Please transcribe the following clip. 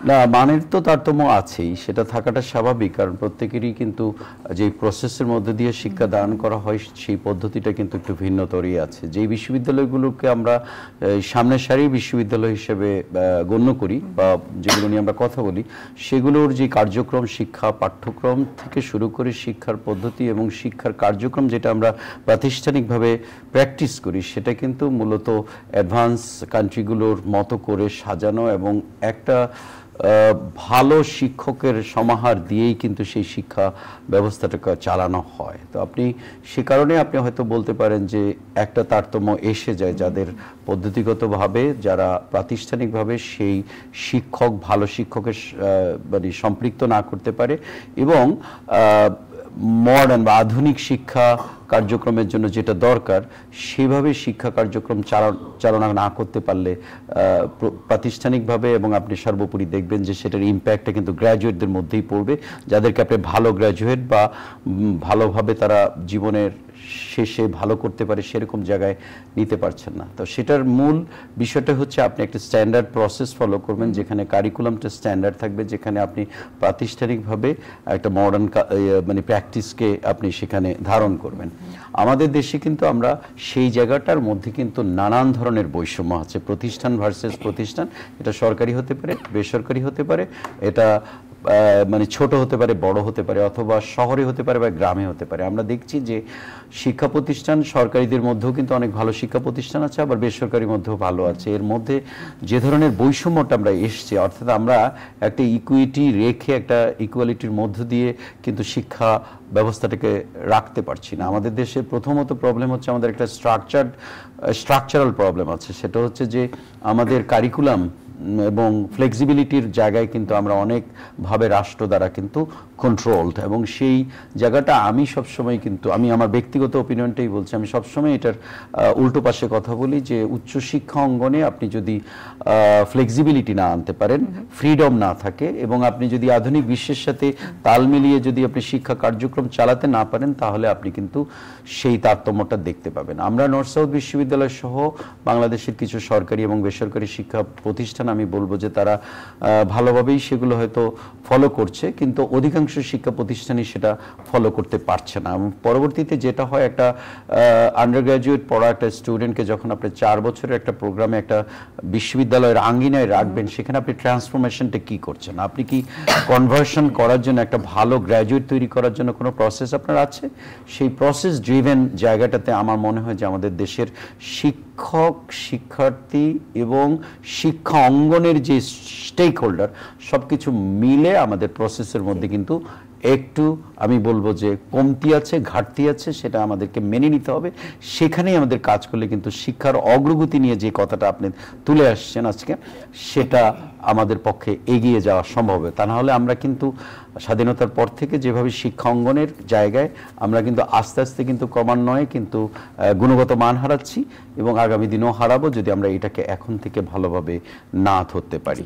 না, মানের তো তারতম্য আছেই, সেটা থাকাটা স্বাভাবিক, কারণ প্রত্যেকেরই কিন্তু যে প্রসেসের মধ্যে দিয়ে শিক্ষা দান করা হয় সেই পদ্ধতিটা কিন্তু একটু ভিন্নতরই আছে। যেই বিশ্ববিদ্যালয়গুলোকে আমরা সামনের সারির বিশ্ববিদ্যালয় হিসেবে গণ্য করি বা যেগুলো নিয়ে আমরা কথা বলি, সেগুলোর যে কার্যক্রম, শিক্ষা পাঠ্যক্রম থেকে শুরু করে শিক্ষার পদ্ধতি এবং শিক্ষার কার্যক্রম যেটা আমরা প্রাতিষ্ঠানিকভাবে প্র্যাকটিস করি, সেটা কিন্তু মূলত অ্যাডভান্স কান্ট্রিগুলোর মতো করে সাজানো এবং একটা ভালো শিক্ষকের সমাহার দিয়েই কিন্তু সেই শিক্ষা ব্যবস্থাটাকে চালানো হয়। তো আপনি সে কারণে আপনি হয়তো বলতে পারেন যে একটা তারতম্য এসে যায়, যাদের পদ্ধতিগতভাবে যারা প্রাতিষ্ঠানিকভাবে সেই শিক্ষক ভালো শিক্ষকের মানে সম্পৃক্ত না করতে পারে এবং মডার্ন বা আধুনিক শিক্ষা কার্যক্রমের জন্য যেটা দরকার সেভাবে শিক্ষা কার্যক্রম চালনা না করতে পারলে প্রাতিষ্ঠানিকভাবে এবং আপনি সর্বোপরি দেখবেন যে সেটার ইম্প্যাক্টটা কিন্তু গ্র্যাজুয়েটদের মধ্যেই পড়বে, যাদেরকে আপনি ভালো গ্র্যাজুয়েট বা ভালোভাবে তারা জীবনের শেষে ভালো করতে পারে সেরকম জায়গায় নিতে পারছেন না। তো সেটার মূল বিষয়টা হচ্ছে আপনি একটা স্ট্যান্ডার্ড প্রসেস ফলো করবেন, যেখানে কারিকুলামটা স্ট্যান্ডার্ড থাকবে, যেখানে আপনি প্রাতিষ্ঠানিকভাবে একটা মডার্ন মানে প্র্যাকটিসকে আপনি সেখানে ধারণ করবেন। আমাদের দেশে কিন্তু আমরা সেই জায়গাটার মধ্যে কিন্তু নানান ধরনের বৈষম্য আছে, প্রতিষ্ঠান ভার্সেস প্রতিষ্ঠান। এটা সরকারি হতে পারে, বেসরকারি হতে পারে, এটা মানে ছোট হতে পারে, বড় হতে পারে, অথবা শহরে হতে পারে বা গ্রামে হতে পারে। আমরা দেখছি যে শিক্ষা প্রতিষ্ঠান সরকারিদের মধ্যেও কিন্তু অনেক ভালো শিক্ষা প্রতিষ্ঠান আছে, আবার বেসরকারির মধ্যেও ভালো আছে। এর মধ্যে যে ধরনের বৈষম্যটা আমরা এসছে, অর্থাৎ আমরা একটা ইকুইটি রেখে একটা ইকুয়ালিটির মধ্য দিয়ে কিন্তু শিক্ষা ব্যবস্থাটাকে রাখতে পারছি না। আমাদের দেশে প্রথমত প্রবলেম হচ্ছে আমাদের একটা স্ট্রাকচারাল প্রবলেম আছে, সেটা হচ্ছে যে আমাদের কারিকুলাম এবং ফ্লেক্সিবিলিটির জায়গায় কিন্তু আমরা অনেকভাবে রাষ্ট্র দ্বারা কিন্তু কন্ট্রোলড, এবং সেই জায়গাটা আমি সবসময় কিন্তু আমি আমার ব্যক্তিগত ওপিনিয়নটাই বলছি, আমি সবসময় এটার উল্টো পাশে কথা বলি যে উচ্চশিক্ষা অঙ্গনে আপনি যদি ফ্লেক্সিবিলিটি না আনতে পারেন, ফ্রিডম না থাকে, এবং আপনি যদি আধুনিক বিশ্বের সাথে তাল মিলিয়ে যদি আপনি শিক্ষা কার্যক্রম চালাতে না পারেন, তাহলে আপনি কিন্তু সেই তারতম্যটা দেখতে পাবেন। আমরা নর্থ সাউথ বিশ্ববিদ্যালয় সহ বাংলাদেশের কিছু সরকারি এবং বেসরকারি শিক্ষা প্রতিষ্ঠান আমি বলবো যে তারা ভালোভাবেই সেগুলো হয়তো ফলো করছে, কিন্তু অধিকাংশ শিক্ষা প্রতিষ্ঠানই সেটা ফলো করতে পারছে না। এবং পরবর্তীতে যেটা হয়, একটা আন্ডার গ্র্যাজুয়েট পড়া একটা স্টুডেন্টকে যখন আপনি 4 বছরের একটা প্রোগ্রামে একটা বিশ্ববিদ্যালয়ের আঙ্গিনায় রাখবেন, সেখানে আপনি ট্রান্সফরমেশনটা কি করছেন? আপনি কি কনভার্সন করার জন্য একটা ভালো গ্র্যাজুয়েট তৈরি করার জন্য কোনো প্রসেস আপনার আছে? সেই প্রসেস ড্রিভেন জায়গাটাতে আমার মনে হয় যে আমাদের দেশের শিক্ষক, শিক্ষার্থী এবং শিক্ষা অঙ্গনের যে স্টেক হোল্ডার সবকিছু মিলে আমাদের প্রসেসের মধ্যে কিন্তু একটু আমি বলবো যে কমতি আছে, ঘাটতি আছে, সেটা আমাদেরকে মেনে নিতে হবে। সেখানেই আমাদের কাজ করলে কিন্তু শিক্ষার অগ্রগতি নিয়ে যে কথাটা আপনি তুলে আসছেন আজকে, সেটা আমাদের পক্ষে এগিয়ে যাওয়া সম্ভব হবে। তা না হলে আমরা কিন্তু স্বাধীনতার পর থেকে যেভাবে শিক্ষা অঙ্গনের জায়গায় আমরা কিন্তু আস্তে আস্তে কিন্তু ক্রমান্বয়ে কিন্তু গুণগত মান হারাচ্ছি এবং আগামী দিনেও হারাবো যদি আমরা এটাকে এখন থেকে ভালোভাবে না ধরতে পারি।